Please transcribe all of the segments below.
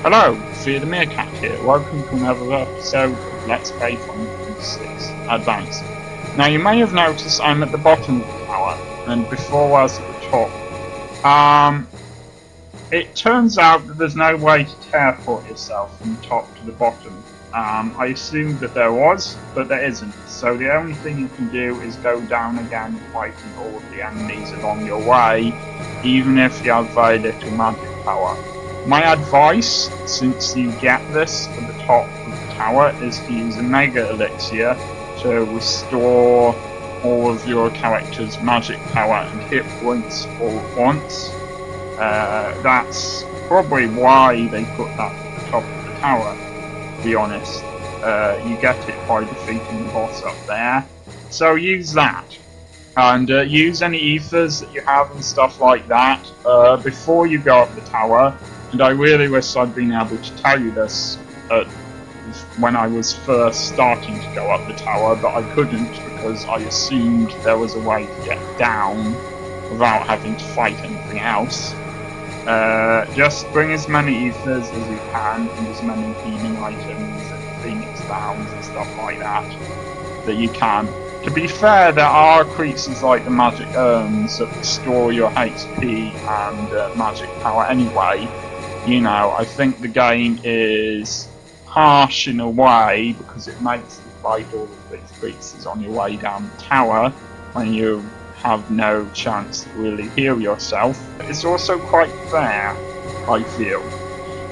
Hello, Fear the Meerkat here. Welcome to another episode of Let's Play Final Fantasy VI Advance. Now you may have noticed I'm at the bottom of the tower, and before I was at the top. It turns out that there's no way to teleport yourself from the top to the bottom. I assumed that there was, but there isn't. So the only thing you can do is go down again fighting all of the enemies along your way, even if you have very little magic power. My advice, since you get this at the top of the tower, is to use a Mega Elixir to restore all of your character's magic power and hit points all at once. That's probably why they put that at the top of the tower, to be honest. You get it by defeating the boss up there. So use that. And use any ethers that you have and stuff like that before you go up the tower. And I really wish I'd been able to tell you this when I was first starting to go up the tower, but I couldn't because I assumed there was a way to get down without having to fight anything else. Just bring as many ethers as you can and as many healing items and phoenix downs and stuff like that you can. To be fair, there are creatures like the magic urns that restore your HP and magic power anyway. You know, I think the game is harsh in a way because it makes you fight all of these creatures on your way down the tower when you have no chance to really heal yourself. It's also quite fair, I feel.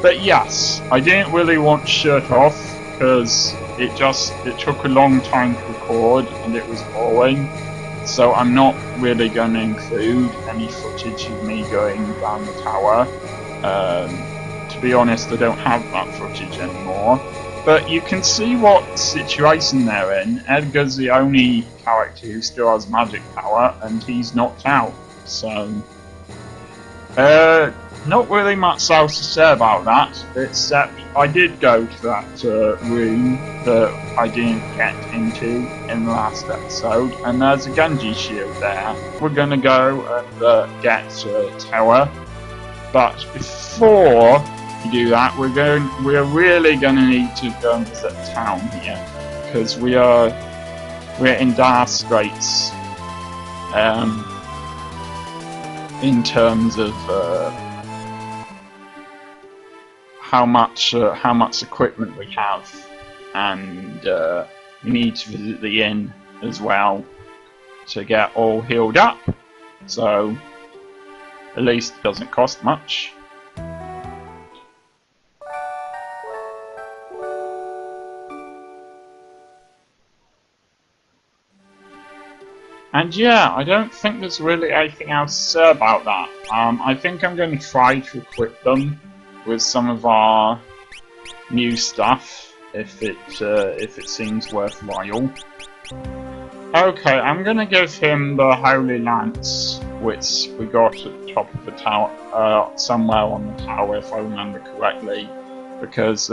But yes, I didn't really want shirt off because it took a long time to record and it was boring. So I'm not really going to include any footage of me going down the tower. To be honest, I don't have that footage anymore. But you can see what situation they're in. Edgar's the only character who still has magic power, and he's knocked out. So, not really much else to say about that, except I did go to that room that I didn't get into in the last episode, and there's a Genji shield there. We're gonna go and get Terra. But before we do that, we're really going to need to go and visit town here because we're in dire straits in terms of how much equipment we have, and we need to visit the inn as well to get all healed up. So. At least it doesn't cost much. And yeah, I don't think there's really anything else to say about that. I think I'm going to try to equip them with some of our new stuff if it seems worthwhile. Okay, I'm going to give him the Holy Lance, which we got at the top of the tower, somewhere on the tower if I remember correctly, because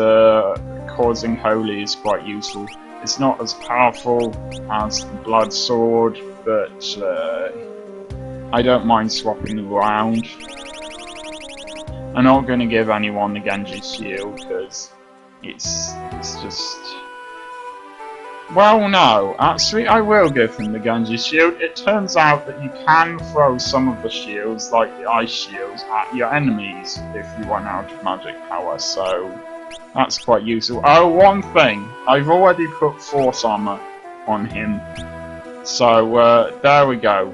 causing Holy is quite useful. It's not as powerful as the Blood Sword, but I don't mind swapping them around. I'm not going to give anyone the Genji shield, because it's just... Well, no, actually I will give him the Genji shield. It turns out that you can throw some of the shields, like the ice shields, at your enemies if you run out of magic power, so that's quite useful. Oh, one thing, I've already put force armor on him, so there we go.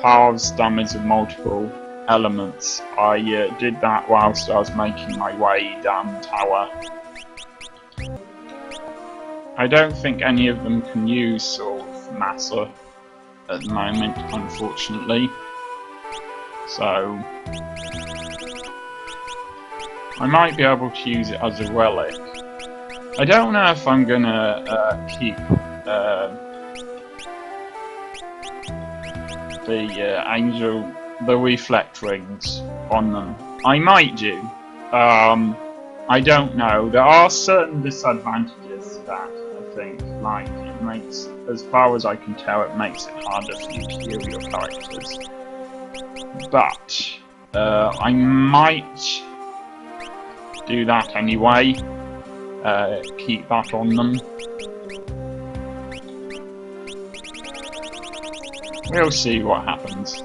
Halves damage of multiple elements. I did that whilst I was making my way down the tower. I don't think any of them can use sort of Massa at the moment, unfortunately. So I might be able to use it as a relic. I don't know if I'm gonna keep the reflect rings on them. I might do. I don't know. There are certain disadvantages to that. I think, like, it makes, as far as I can tell, it makes it harder for you to heal your characters. But I might do that anyway. Keep that on them. We'll see what happens.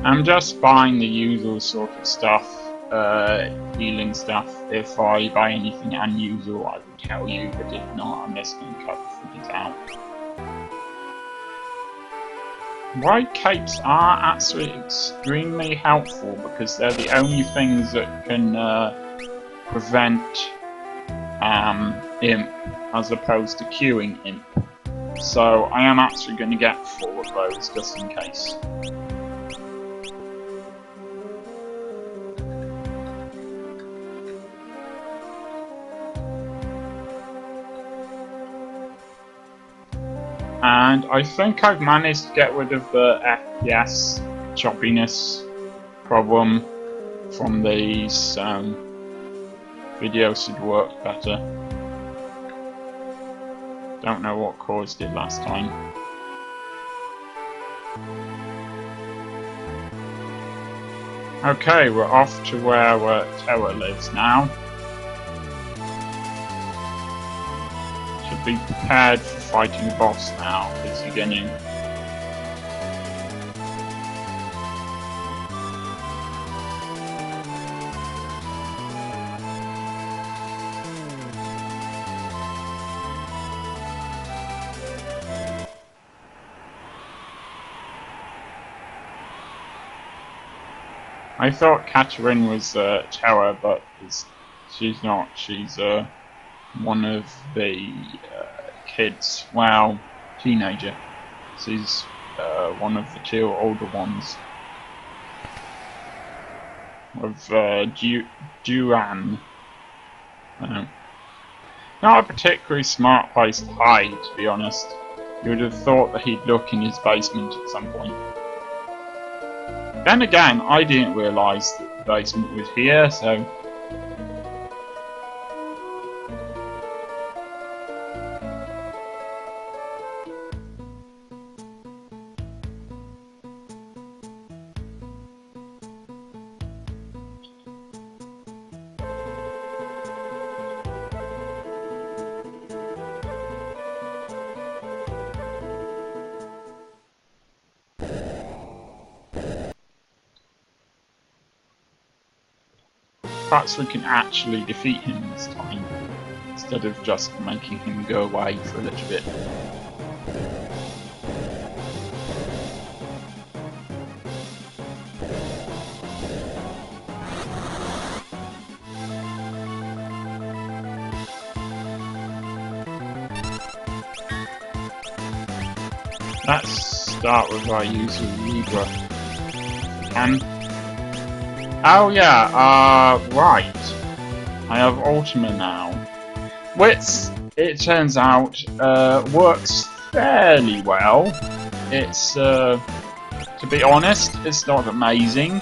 I'm just buying the usual sort of stuff, healing stuff. If I buy anything unusual, I will tell you, but if not, I'm just going to cut the footage out. White capes are actually extremely helpful because they're the only things that can prevent imp as opposed to queuing imp. So I am actually going to get 4 of those just in case. And I think I've managed to get rid of the FPS choppiness problem from these videos should work better. Don't know what caused it last time. Okay, we're off to where Terra lives now. Should be prepared for fighting the boss now, because you're getting. I thought Catherine was Terra, but she's not. She's one of the kids, well, teenager. She's one of the 2 older ones. Of Duran. Not a particularly smart place to hide, to be honest. You would have thought that he'd look in his basement at some point. Then again, I didn't realise that the basement was here, so... Perhaps we can actually defeat him this time, instead of just making him go away for a little bit. Let's start with our usual Libra. Oh yeah, right. I have Ultima now. Which, it turns out, works fairly well. It's, to be honest, it's not amazing.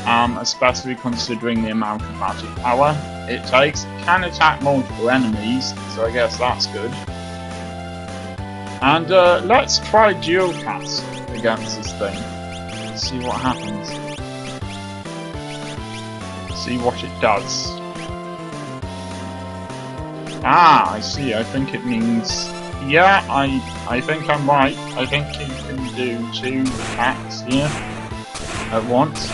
Especially considering the amount of magic power it takes. It can attack multiple enemies, so I guess that's good. And let's try dual cast against this thing. Let's see what happens. See what it does. Ah, I see. I think it means... Yeah, I think I'm right. I think you can do 2 attacks here at once.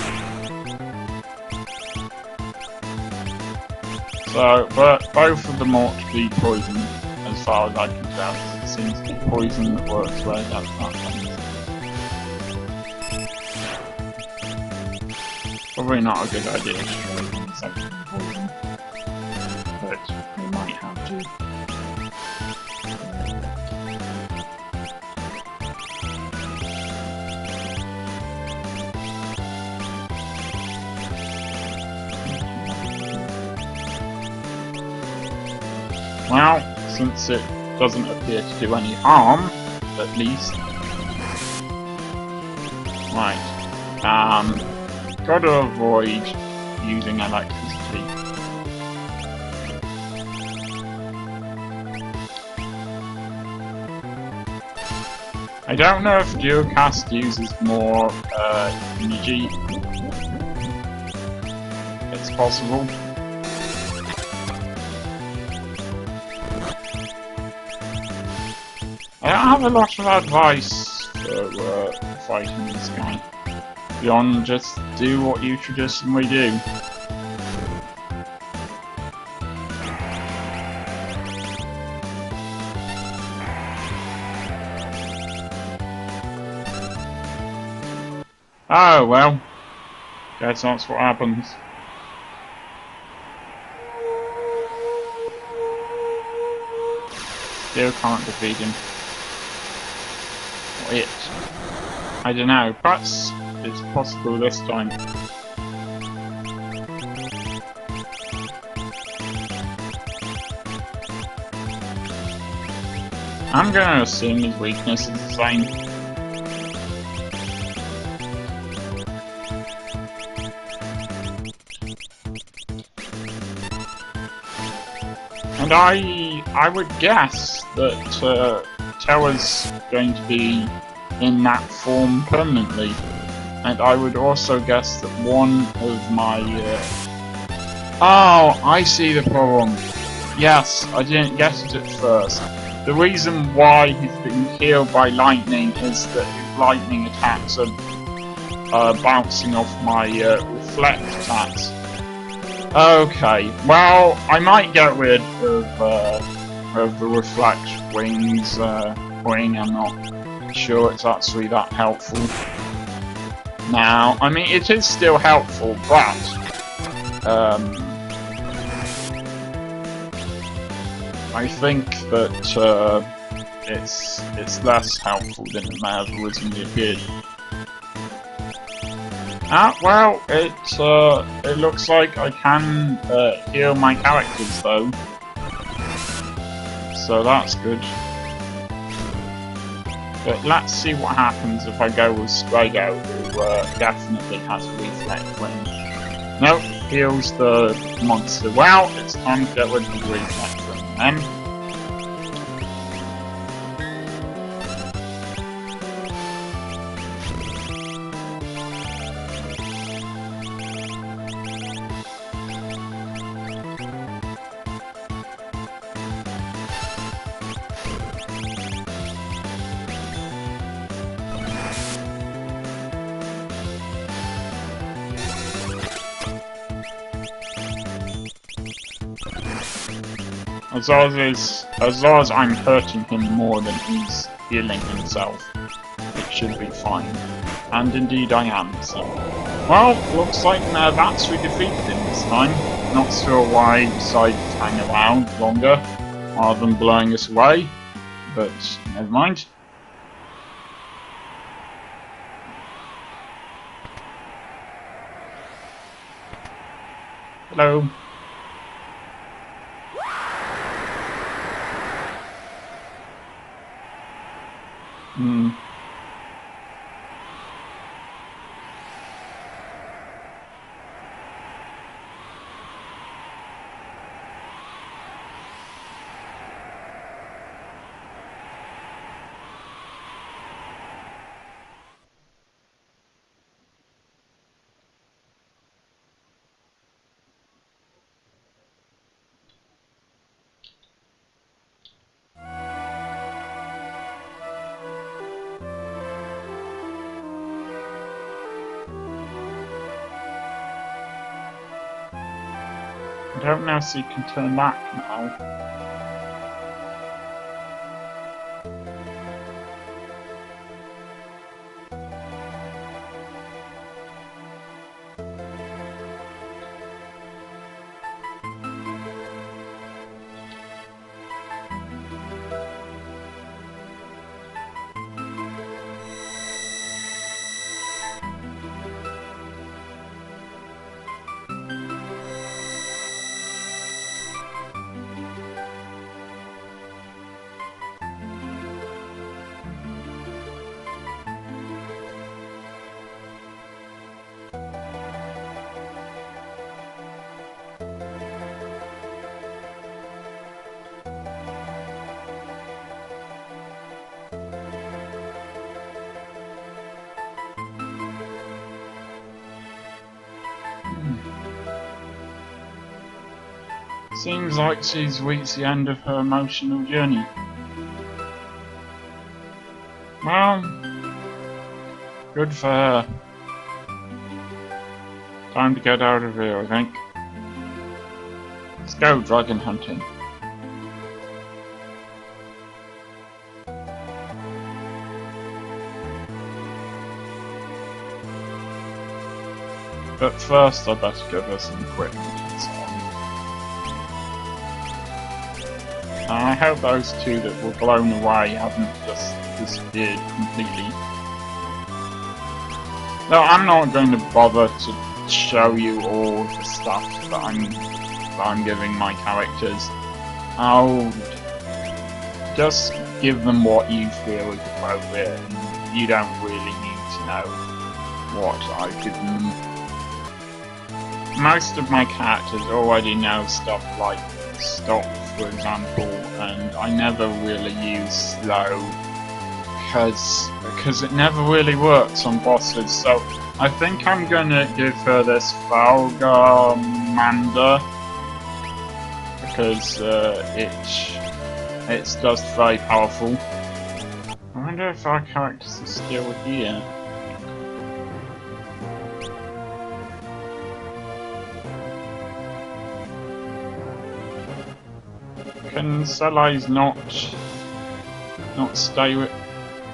So, but both of them ought to be poison, as far as I can tell. It seems to be poison that works where that's not happens. Probably not a good idea to try something poison, but we might have to. Well, since it doesn't appear to do any harm, at least. Right. Gotta avoid using electricity. I don't know if Geocast uses more energy. It's possible. I don't have a lot of advice for fighting this guy. Beyond just do what you traditionally do. Oh well, guess that's what happens. Still can't defeat him. Or it. I don't know, perhaps it's possible this time. I'm gonna assume his weakness is the same. And I would guess that Terra's going to be in that form permanently. And I would also guess that one of my... Oh, I see the problem. Yes, I didn't get it at first. The reason why he's being healed by lightning is that his lightning attacks are bouncing off my reflect attacks. Okay, well, I might get rid of the reflect wings wing. I'm not sure it's actually that helpful. Now, I mean, it is still helpful, but I think that it's less helpful than it may have originally appeared. Well, it looks like I can heal my characters though, so that's good. But let's see what happens if I go with Strigo, who definitely has reflect wing. Nope, heals the monster. Well, it's time to get rid of the reflect wing then. As long as I'm hurting him more than he's healing himself, it should be fine. And indeed I am, so... Well, looks like that's we defeated him this time. Not sure why he decided to hang around longer, rather than blowing us away, but never mind. Hello. I don't know if you can turn back now. Seems like she's reached the end of her emotional journey. Well, good for her. Time to get out of here, I think. Let's go dragon hunting. But first, I'd better give her some equipment and so on. And I hope those two that were blown away haven't just disappeared completely. No, I'm not going to bother to show you all the stuff that I'm giving my characters. I'll just give them what you feel is appropriate, and you don't really need to know what I've given them. Most of my characters already know stuff like stop, for example, and I never really use slow because it never really works on bosses. So I think I'm gonna give her this Falgar Manda because it's just very powerful. I wonder if our characters are still here. Can Selai's not stay with...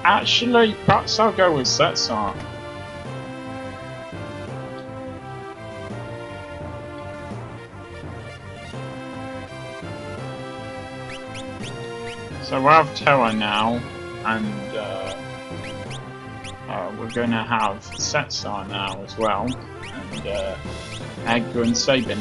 Actually, perhaps I'll go with Setsar. So we have Terra now, and we're going to have Setsar now as well, and Edgar and Sabin.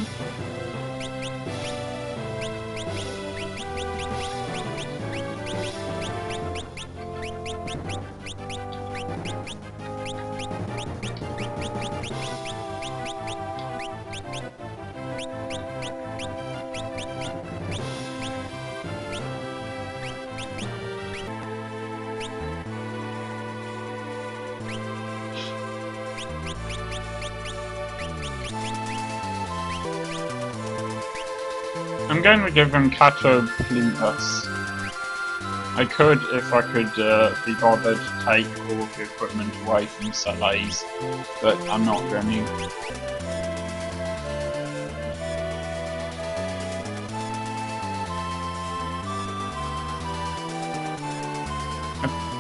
I'm going to give him Catoplinus. I could, if I could be bothered, to take all of the equipment away from Selai's, but I'm not going to.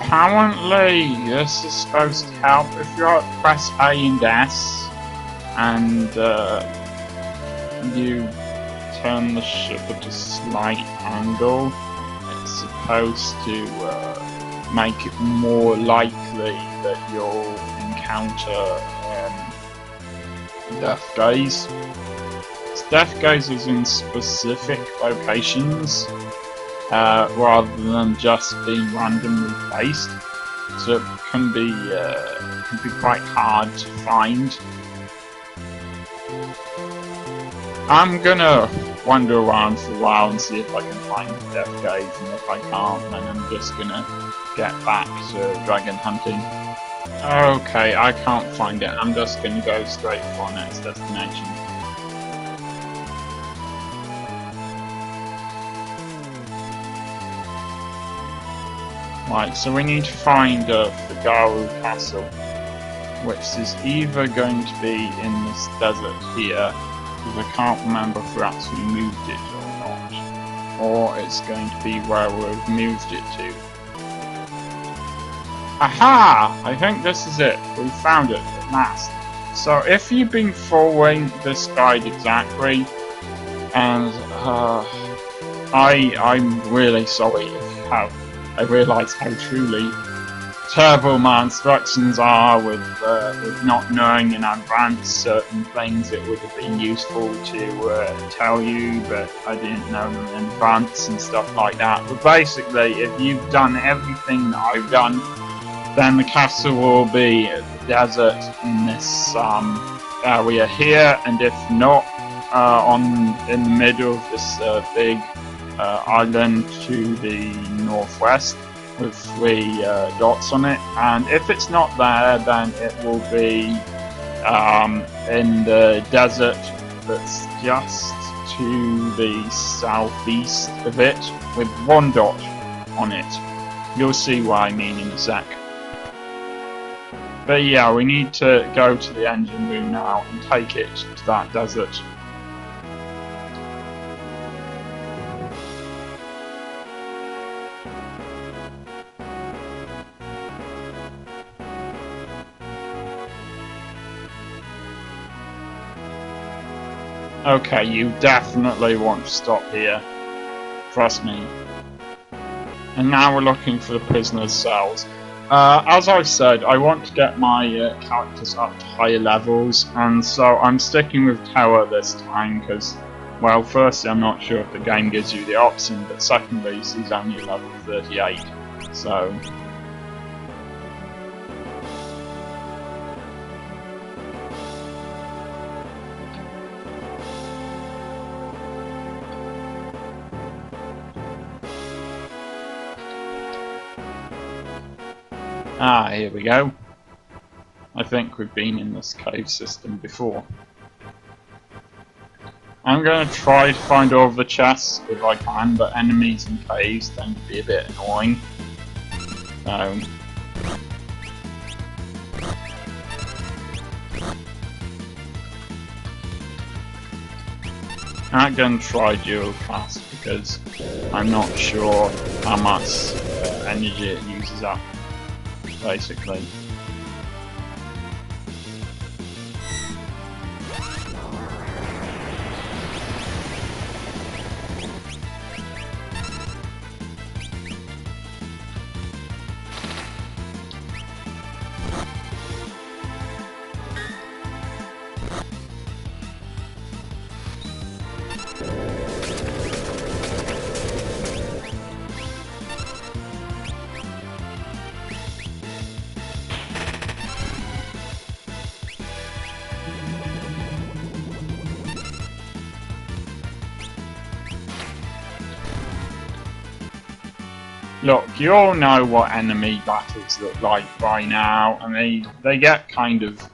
Apparently, this is supposed to help if you press A and S, and you turn the ship at a slight angle. It's supposed to make it more likely that you'll encounter death gaze. Death gaze is in specific locations rather than just being randomly placed, so it can be quite hard to find. I'm gonna wander around for a while and see if I can find the death gaze, and if I can't, then I'm just gonna get back to dragon hunting. Okay, I can't find it. I'm just gonna go straight for our next destination. Right, so we need to find Figaro Castle, which is either going to be in this desert here, because I can't remember if we actually moved it or not, or it's going to be where we've moved it to. Aha! I think this is it. We found it at last. So if you've been following this guide exactly, and I'm really sorry if you have. I realise how truly terrible my instructions are with not knowing in advance certain things that would have been useful to tell you, but I didn't know them in advance and stuff like that. But basically, if you've done everything that I've done, then the castle will be a desert in this area here, and if not, in the middle of this big island to the northwest with 3 dots on it, and if it's not there, then it will be in the desert that's just to the southeast of it with one dot on it. You'll see what I mean in a sec. But yeah, we need to go to the engine room now and take it to that desert. Okay, you definitely want to stop here. Trust me. And now we're looking for the prisoner's cells. As I said, I want to get my characters up to higher levels, and so I'm sticking with Terra this time because, well, firstly, I'm not sure if the game gives you the option, but secondly, he's only level 38, so... Ah, here we go. I think we've been in this cave system before. I'm going to try to find all of the chests if I can, but enemies in caves tend to be a bit annoying. So... I'm going to try dual cast because I'm not sure how much energy it uses up. Basically. Look, you all know what enemy battles look like by now, and they get kind of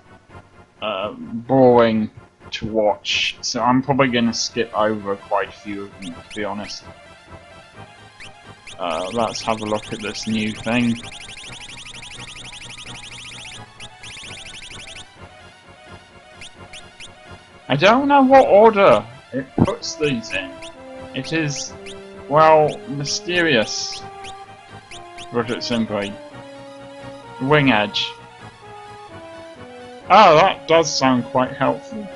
boring to watch, so I'm probably going to skip over quite a few of them, to be honest. Let's have a look at this new thing. I don't know what order it puts these in. It is, well, mysterious. Put it simply. Wing edge. Oh, that does sound quite helpful.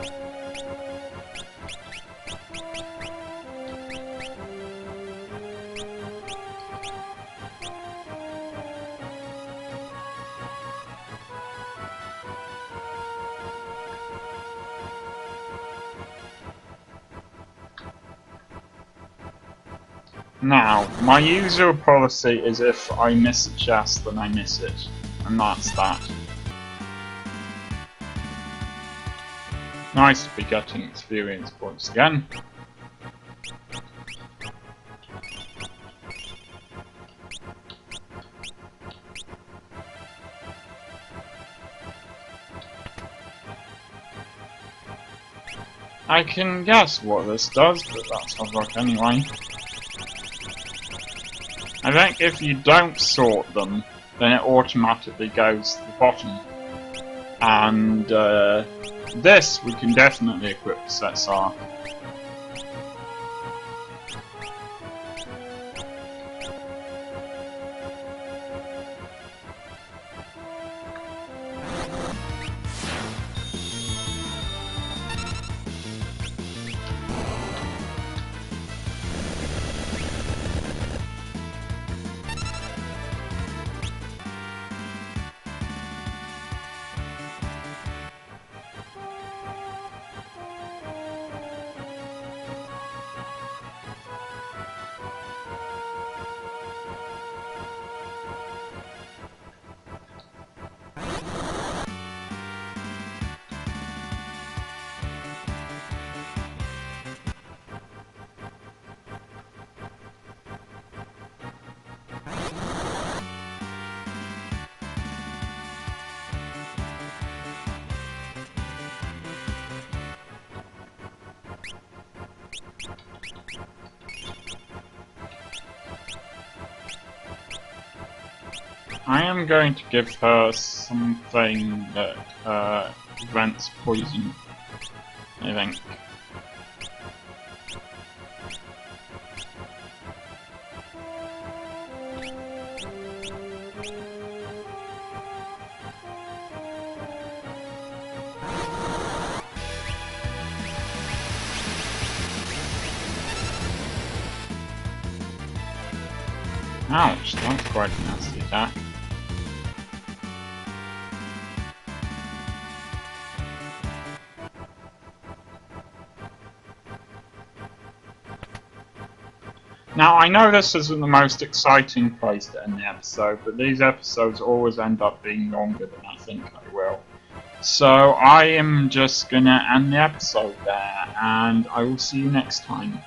Now, my usual policy is if I miss a chest, then I miss it. And that's that. Nice to be getting experience points again. I can guess what this does, but let's have a look anyway. I think if you don't sort them, then it automatically goes to the bottom. And this we can definitely equip the SSR. I am going to give her something that prevents poison, I think. Ouch, that's quite a nasty attack. Now, I know this isn't the most exciting place to end the episode, but these episodes always end up being longer than I think they will. So I am just gonna end the episode there, and I will see you next time.